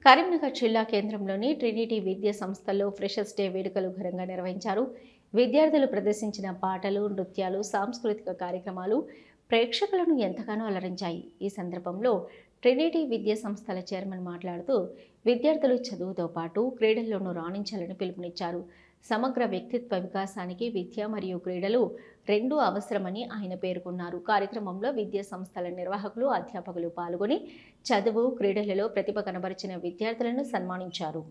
కరీంనగర్ జిల్లా కేంద్రంలోని ట్రినిటీ విద్యా సంస్థల్లో ఫ్రెషర్స్ డే వేడుకలు ఘనంగా నిర్వహించారు. విద్యార్థులు ప్రదర్శించిన పాటలు, నృత్యాలు, సాంస్కృతిక కార్యక్రమాలు ప్రేక్షకులను ఎంతగానో అలరించాయి. ఈ సందర్భంలో ట్రినిటీ విద్యా సంస్థల చైర్మన్ మాట్లాడుతూ విద్యార్థులు చదువుతో పాటు క్రీడల్లోనూ రాణించాలని పిలుపునిచ్చారు. సమగ్ర వ్యక్తిత్వ వికాసానికి విద్య మరియు క్రీడలు రెండూ అవసరమని ఆయన పేర్కొన్నారు. కార్యక్రమంలో విద్యా సంస్థల నిర్వాహకులు, అధ్యాపకులు పాల్గొని చదువు, క్రీడలలో ప్రతిభ కనబరిచిన విద్యార్థులను సన్మానించారు.